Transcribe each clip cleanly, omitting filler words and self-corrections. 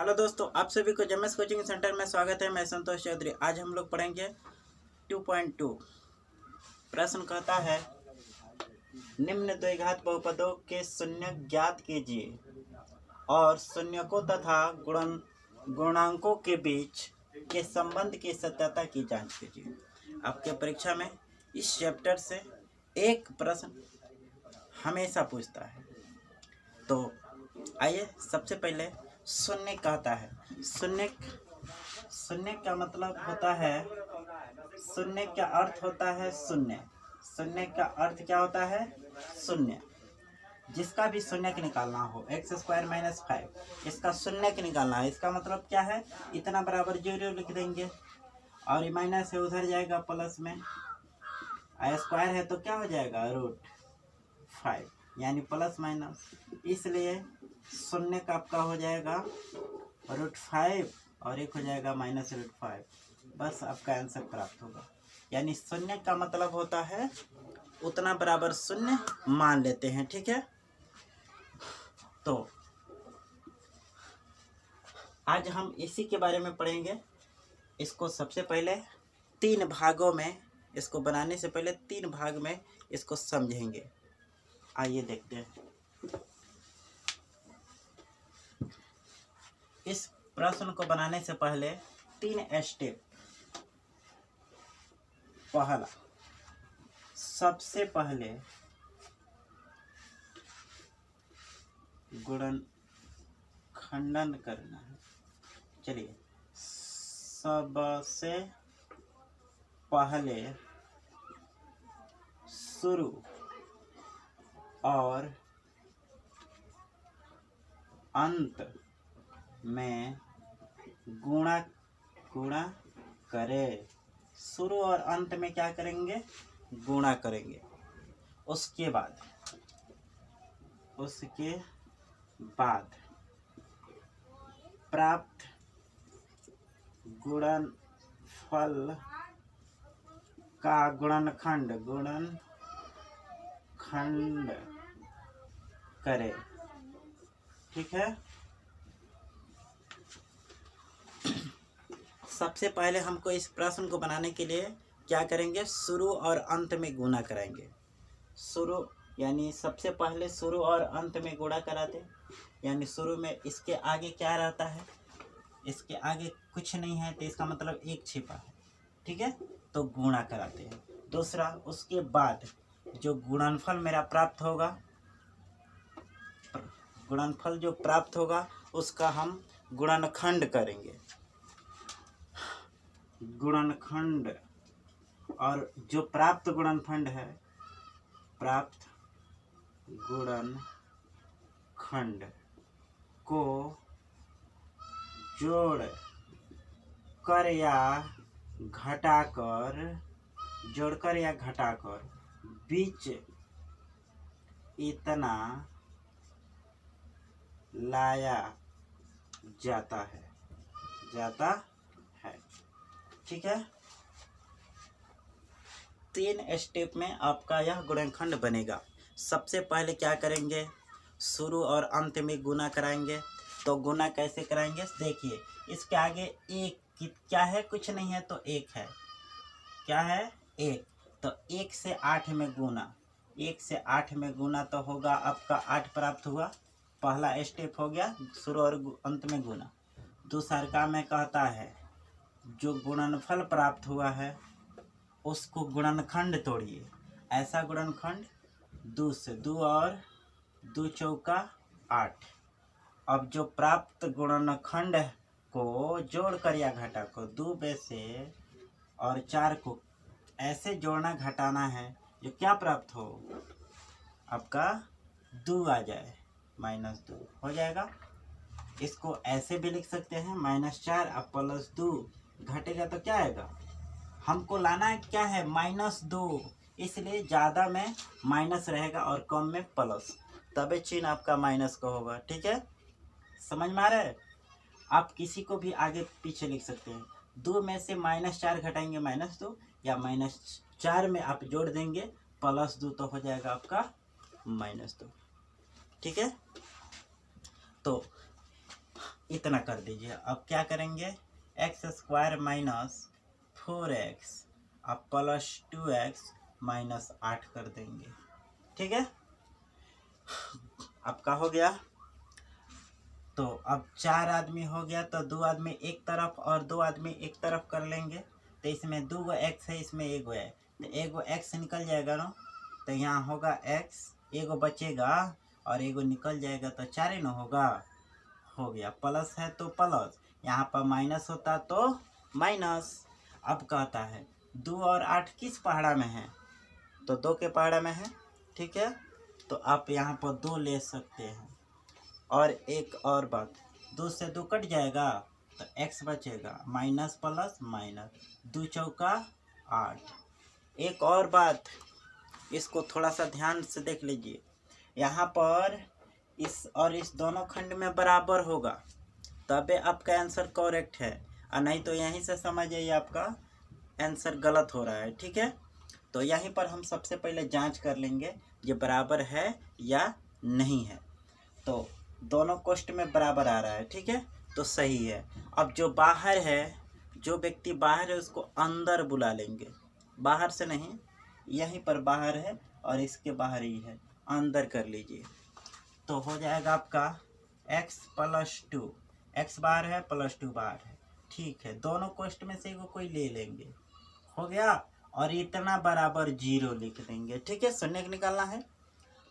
Hello दोस्तों, आप सभी को जेएमएस कोचिंग सेंटर में स्वागत है। मैं संतोष चौधरी। आज हम लोग पढ़ेंगे 2.2। प्रश्न कहता है निम्न द्विघात बहुपदों के शून्य ज्ञात कीजिए और शून्यकों तथा गुणांकों के बीच के संबंध की सत्यता की जांच कीजिए। आपके परीक्षा में इस चैप्टर से एक प्रश्न हमेशा पूछता है। तो आइए, सबसे पहले शून्य कहता है। शून्य का मतलब होता है, शून्य का अर्थ होता है शून्य। शून्य का अर्थ क्या होता है? शून्य। जिसका भी शून्य के निकालना हो, x² - 5, इसका शून्य के निकालना है। इसका मतलब क्या है? इतना बराबर 0 लिख देंगे और ये माइनस है उधर जाएगा प्लस में, स्क्वायर है तो क्या हो जाएगा? √5, यानी प्लस माइनस। इसलिए शून्य का आपका हो जाएगा √5 और एक हो जाएगा -√5। बस आपका आंसर प्राप्त होगा। यानी शून्य का मतलब होता है उतना बराबर शून्य मान लेते हैं। ठीक है, तो आज हम इसी के बारे में पढ़ेंगे। इसको सबसे पहले 3 भागों में, इसको बनाने से पहले 3 भाग में इसको समझेंगे। आइए देखते हैं। इस प्रश्न को बनाने से पहले 3 स्टेप। पहला, सबसे पहले गुणनखंडन करना है। चलिए, सबसे पहले शुरू और अंत में गुणा करें। शुरू और अंत में क्या करेंगे? गुणा करेंगे। उसके बाद प्राप्त गुणनफल का गुणनखंड करें। ठीक है, सबसे पहले हमको इस प्रश्न को बनाने के लिए क्या करेंगे? शुरू और अंत में गुणा कराएंगे। शुरू यानी सबसे पहले शुरू और अंत में गुणा कराते, यानी शुरू में इसके आगे क्या रहता है? इसके आगे कुछ नहीं है तो इसका मतलब 1 छिपा है। ठीक है, तो गुणा कराते हैं। दूसरा, उसके बाद जो गुणनफल मेरा प्राप्त होगा, गुणनफल जो प्राप्त होगा उसका हम गुणनखंड करेंगे। गुणनखंड, और जो प्राप्त गुणनखंड है, प्राप्त गुणनखंड को जोड़ कर या घटाकर बीच इतना लाया जाता है। ठीक है, 3 स्टेप में आपका यह गुणनखंड बनेगा। सबसे पहले क्या करेंगे? शुरू और अंत में गुणा कराएंगे। तो गुणा कैसे कराएंगे? देखिए, इसके आगे 1 क्या है? कुछ नहीं है तो 1 है। क्या है? 1। तो 1 से 8 में गुणा, 1 से 8 में गुणा तो होगा आपका 8 प्राप्त हुआ। पहला स्टेप हो गया, शुरू और अंत में गुणा। दूसरा का में कहता है जो गुणनफल प्राप्त हुआ है उसको गुणनखंड तोड़िए। ऐसा गुणनखंड 2 से 2 और 2 चौका 8। अब जो प्राप्त गुणनखंड को जोड़कर या घटा को 2 में से और 4 को ऐसे जोड़ना घटाना है जो क्या प्राप्त हो? आपका 2 आ जाए, -2 हो जाएगा। इसको ऐसे भी लिख सकते हैं, -4 अब +2 घटेगा तो क्या आएगा? हमको लाना है क्या है? -2। इसलिए ज़्यादा में माइनस रहेगा और कम में प्लस, तभी चिन्ह आपका माइनस का होगा। ठीक है, समझ में आ रहा है? आप किसी को भी आगे पीछे लिख सकते हैं। 2 में से -4 घटाएंगे -2, या -4 में आप जोड़ देंगे +2 तो हो जाएगा आपका -2। ठीक है, तो इतना कर दीजिए। अब क्या करेंगे, एक्स स्क्वायर माइनस 4x अब प्लस 2x माइनस 8 कर देंगे। ठीक है, आपका हो गया। तो अब 4 आदमी हो गया तो 2 आदमी एक तरफ और 2 आदमी एक तरफ कर लेंगे। तो इसमें 2 गो x है, इसमें 1 गो है, तो 1 गो x निकल जाएगा ना, तो यहाँ होगा x, 1 गो बचेगा और 1 गो निकल जाएगा तो 4 ही ना होगा। हो गया, प्लस है तो प्लस, यहाँ पर माइनस होता तो माइनस। अब कहता है 2 और 8 किस पहाड़ा में है, तो 2 के पहाड़ा में है। ठीक है, तो आप यहाँ पर 2 ले सकते हैं। और एक और बात, 2 से 2 कट जाएगा तो x बचेगा, माइनस प्लस माइनस, 2 चौका 8। एक और बात, इसको थोड़ा सा ध्यान से देख लीजिए, यहाँ पर इस और इस दोनों खंड में बराबर होगा तबे आपका आंसर करेक्ट है, और नहीं तो यहीं से समझ जाइए आपका आंसर गलत हो रहा है। ठीक है, तो यहीं पर हम सबसे पहले जांच कर लेंगे ये बराबर है या नहीं है। तो दोनों कोष्ठ में बराबर आ रहा है, ठीक है, तो सही है। अब जो बाहर है, जो व्यक्ति बाहर है उसको अंदर बुला लेंगे, बाहर से नहीं, यहीं पर बाहर है और इसके बाहर ही है, अंदर कर लीजिए। तो हो जाएगा आपका x प्लस 2, x बाहर है प्लस 2 बाहर है। ठीक है, दोनों कोष्ठ में से कोई ले लेंगे, हो गया। और इतना बराबर 0 लिख देंगे। ठीक है, शून्य निकालना है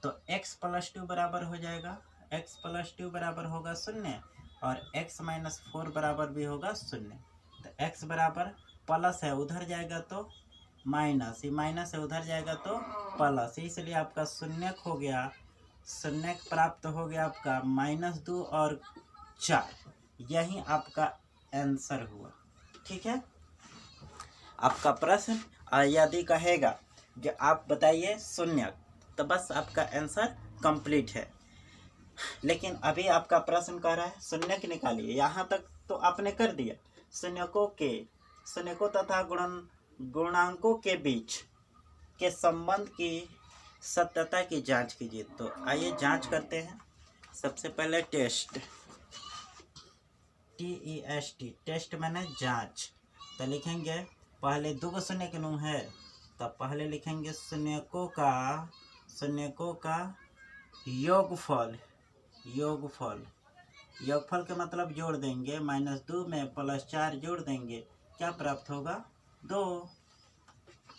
तो x प्लस 2 बराबर हो जाएगा, x प्लस 2 बराबर होगा 0 और x माइनस 4 बराबर भी होगा 0। तो x बराबर प्लस है उधर जाएगा तो माइनस, ये माइनस है उधर जाएगा तो प्लस, इसलिए आपका 0 हो गया। 0 प्राप्त हो गया आपका -2 और 4, यही आपका आंसर हुआ। ठीक है, आपका प्रश्न यदि कहेगा जो आप बताइए 0, तो बस आपका आंसर कंप्लीट है। लेकिन अभी आपका प्रश्न कह रहा है 0 निकालिए, यहाँ तक तो आपने कर दिया। शून्यकों तथा गुणांकों के बीच के संबंध की सत्यता की जांच कीजिए। तो आइए जांच करते हैं। सबसे पहले टेस्ट, TEST, टेस्ट मैंने जांच। तो लिखेंगे पहले 2 को शून्य के नु है, तो पहले लिखेंगे शून्यकों का योगफल। योगफल के मतलब जोड़ देंगे, -2 में +4 जोड़ देंगे, क्या प्राप्त होगा 2।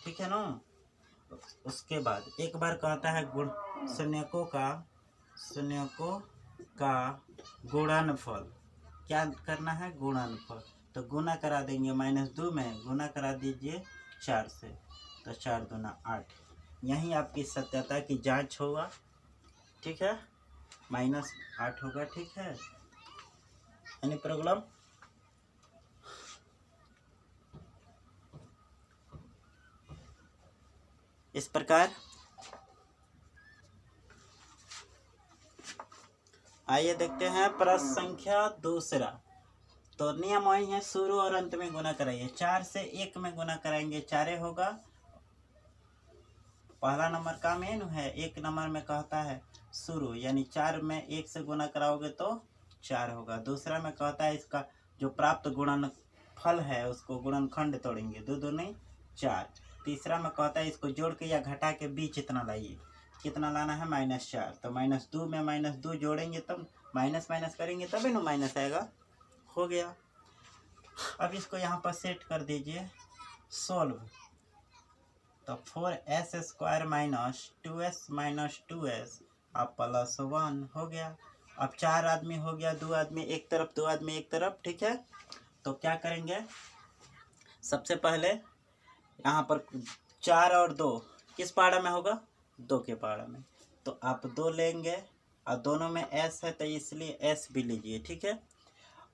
ठीक है ना। उसके बाद एक बार कहता है शून्यकों का गुणनफल, क्या करना है, गुणनफल। तो गुना करा देंगे, -2 में गुना करा दीजिए 4 से, तो 4 दूना 8, यहीं आपकी सत्यता की जांच होगा। ठीक है, -8 होगा। ठीक है, एनी प्रॉब्लम। इस प्रकार आइए देखते हैं प्रश्न संख्या 2। तो नियम वही है, शुरू और अंत में गुना कराइए। 4 से 1 में गुना कराएंगे 4 होगा, पहला नंबर का मेन है। 1 नंबर में कहता है शुरू, यानी 4 में 1 से गुना कराओगे तो 4 होगा। दूसरा में कहता है इसका जो प्राप्त गुणनफल है उसको गुणनखंड तोड़ेंगे, 2 दूनी 4। तीसरा में कहता है इसको जोड़ के या घटा के बीच इतना लाइए, कितना लाना है, -4। तो -2 में -2 जोड़ेंगे तब माइनस करेंगे तभी ना माइनस आएगा। हो गया। अब इसको यहाँ पर सेट कर दीजिए, सोल्व। तो 4s स्क्वायर -2s - 2s अब +1 हो गया। अब 4 आदमी हो गया, 2 आदमी एक तरफ 2 आदमी एक तरफ। ठीक है, तो क्या करेंगे, सबसे पहले यहाँ पर 4 और 2 किस पहाड़ा में होगा, 2 के पहाड़ा में। तो आप 2 लेंगे और दोनों में s है तो इसलिए s भी लीजिए। ठीक है,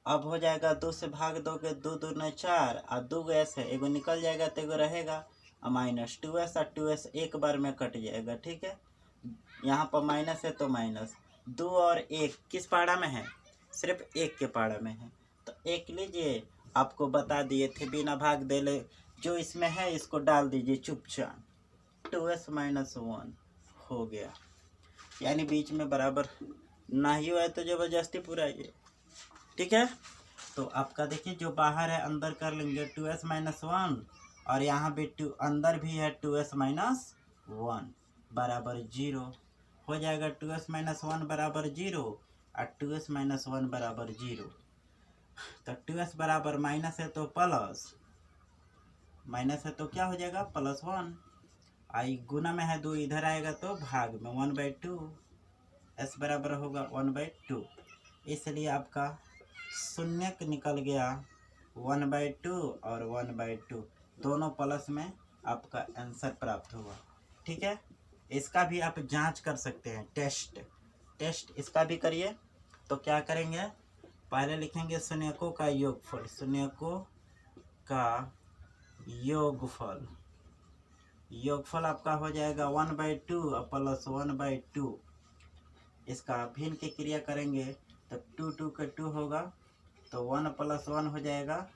अब हो जाएगा 2 से भाग दोगे, 2 दूना 4 और 2 s है, एगो निकल जाएगा तो एगो रहेगा, -2s और 2s एक बार में कट जाएगा। ठीक है, यहाँ पर माइनस है तो माइनस, 2 और 1 किस पहाड़ा में है, सिर्फ 1 के पहाड़ा में है, तो 1 लीजिए। आपको बता दिए थे बिना भाग देले, जो इसमें है इसको डाल दीजिए चुपचाप, 2s - 1 हो गया। यानी बीच में बराबर ना ही हुआ है तो जबरदस्ती पुराइए। ठीक है। तो आपका देखिए जो बाहर है अंदर कर लेंगे 2s माइनस 1 और यहाँ भी अंदर भी है 2s माइनस 1 बराबर 0 हो जाएगा। 2s माइनस 1 बराबर 0 और 2s माइनस 1 बराबर 0। तो 2s बराबर माइनस है तो प्लस, माइनस है तो क्या हो जाएगा प्लस 1। आई गुना में है 2 इधर आएगा तो भाग में 1/2 s बराबर होगा 1/2। इसलिए आपका शून्य निकल गया 1/2 और 1/2 दोनों प्लस में आपका आंसर प्राप्त हुआ। ठीक है, इसका भी आप जांच कर सकते हैं। टेस्ट इसका भी करिए। तो क्या करेंगे, पहले लिखेंगे शून्यकों का योगफल, शून्यकों का योगफल आपका हो जाएगा 1/2 और प्लस 1/2। इसका भिन्न की क्रिया करेंगे तो 2 2 का 2 होगा तो 1 + 1 हो जाएगा।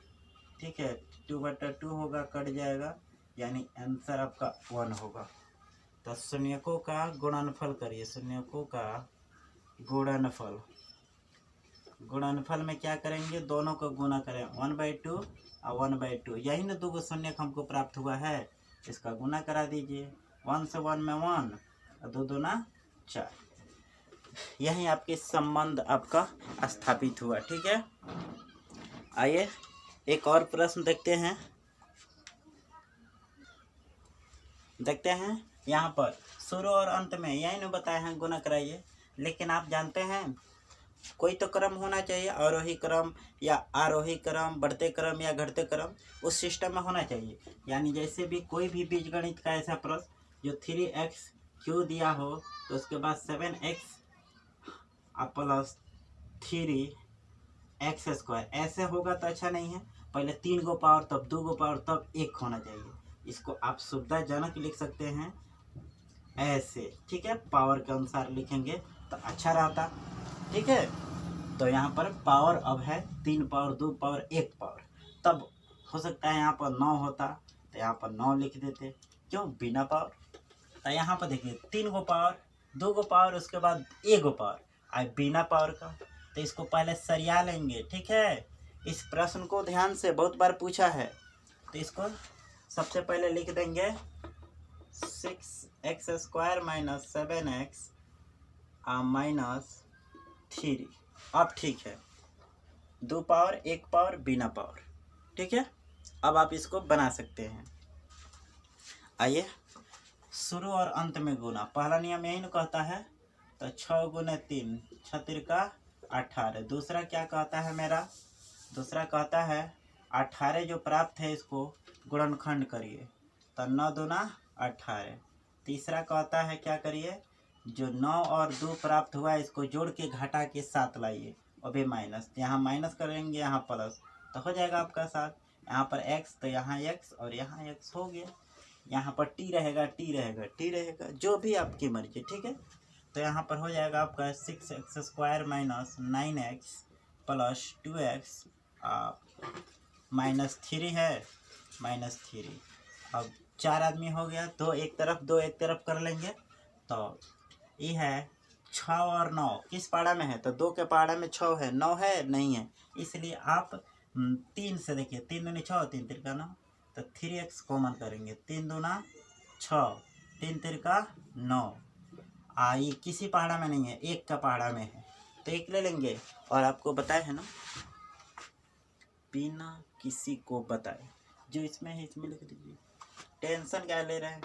ठीक है, 2/2 होगा, कट जाएगा, यानी आंसर आपका 1 होगा। तो शून्यकों का गुणनफल करिए, शून्यकों का गुणनफल में क्या करेंगे, दोनों को गुना करें 1/2 और 1/2, यही ना 2 शून्य हमको प्राप्त हुआ है, इसका गुना करा दीजिए। 1 से 1 में 1 और 2 दूना 4, यही आपके संबंध आपका स्थापित हुआ। ठीक है, आइए एक और प्रश्न देखते हैं। यहाँ पर शुरू और अंत में यही नहीं बताए हैं गुना कराइए, लेकिन आप जानते हैं कोई तो क्रम होना चाहिए, आरोही क्रम या आरोही क्रम, बढ़ते क्रम या घटते क्रम, उस सिस्टम में होना चाहिए। यानी जैसे भी कोई भी बीजगणित का ऐसा प्रश्न जो 3x क्यों दिया हो तो उसके बाद 7x प्लस 3x² ऐसे होगा तो अच्छा नहीं है। पहले 3 गो पावर, तब 2 गो पावर, तब 1 होना चाहिए। इसको आप सुविधाजनक लिख सकते हैं ऐसे। ठीक है, पावर के अनुसार लिखेंगे तो अच्छा रहता। ठीक है, तो यहाँ पर पावर अब है 3 पावर, 2 पावर, 1 पावर, तब हो सकता है यहाँ पर 9 होता तो यहाँ पर 9 लिख देते, क्यों बिना पावर। तो यहाँ पर देखिए 3 गो पावर, 2 गो पावर, उसके बाद 1 गो पावर, आज बिना पावर का, तो इसको पहले सरिया लेंगे। ठीक है, इस प्रश्न को ध्यान से बहुत बार पूछा है, तो इसको सबसे पहले लिख देंगे 6x² माइनस 7x माइनस 3। अब ठीक है, 2 पावर, 1 पावर, बिना पावर। ठीक है, अब आप इसको बना सकते हैं। आइए शुरू और अंत में गुना, पहला नियम यही न कहता है, तो 6 × 3 6 × 18। दूसरा क्या कहता है मेरा, दूसरा कहता है 18 जो प्राप्त है इसको गुणनखंड करिए, तो 9 दूना 18। तीसरा कहता है क्या करिए, जो 9 और 2 प्राप्त हुआ इसको जोड़ के घटा के 7 लाइए, और भी माइनस, यहाँ माइनस करेंगे यहाँ प्लस, तो हो जाएगा आपका 7। यहाँ पर x तो यहाँ x और यहाँ x हो गया, यहाँ पर t रहेगा, जो भी आपकी मर्जी। ठीक है, तो यहाँ पर हो जाएगा आपका 6x² minus 9x plus 2x minus 3 है, माइनस 3। अब 4 आदमी हो गया, 2 एक तरफ 2 एक तरफ कर लेंगे, तो ये है 6 और 9 किस पाड़ा में है, तो 2 के पाड़ा में 6 है, 9 है नहीं है, इसलिए आप 3 से देखिए, 3 दूनी 6, 3 तिरका 9, तो 3x कॉमन करेंगे, 3 दूना 6, 3 तिरका 9। ये किसी पहाड़ा में नहीं है, एक का पहाड़ा में है, तो एक ले लेंगे। और आपको बताए है ना, बिना किसी को बताए, जो इसमें है इसमें लिख दीजिए, टेंशन क्या ले रहे हैं।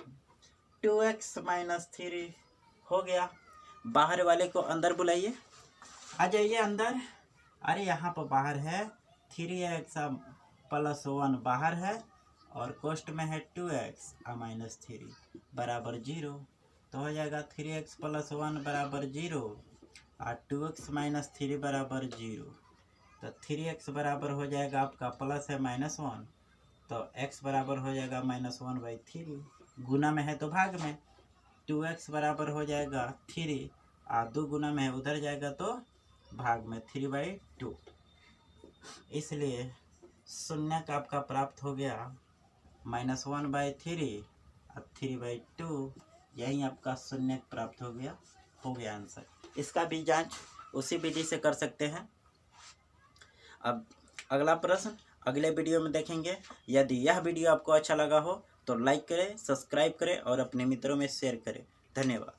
2x माइनस 3 हो गया, बाहर वाले को अंदर बुलाइए, आ जाइए अंदर। अरे यहाँ पर बाहर है 3x प्लस 1 बाहर है, और कोष्ट में है 2x माइनस 3 बराबर 0, तो हो जाएगा 3x प्लस 1 बराबर 0 और 2x माइनस 3 बराबर 0। तो 3x बराबर हो जाएगा आपका प्लस है -1, तो x बराबर हो जाएगा -1/3, गुना में है तो भाग में, 2x बराबर हो जाएगा 3 और 2 गुना में है उधर जाएगा तो भाग में 3/2। इसलिए शून्य का आपका प्राप्त हो गया -1/3 और 3/2, यही आपका शून्य प्राप्त हो गया आंसर। इसका भी जांच उसी विधि से कर सकते हैं। अब अगला प्रश्न अगले वीडियो में देखेंगे। यदि यह वीडियो आपको अच्छा लगा हो तो लाइक करें, सब्सक्राइब करें और अपने मित्रों में शेयर करें। धन्यवाद।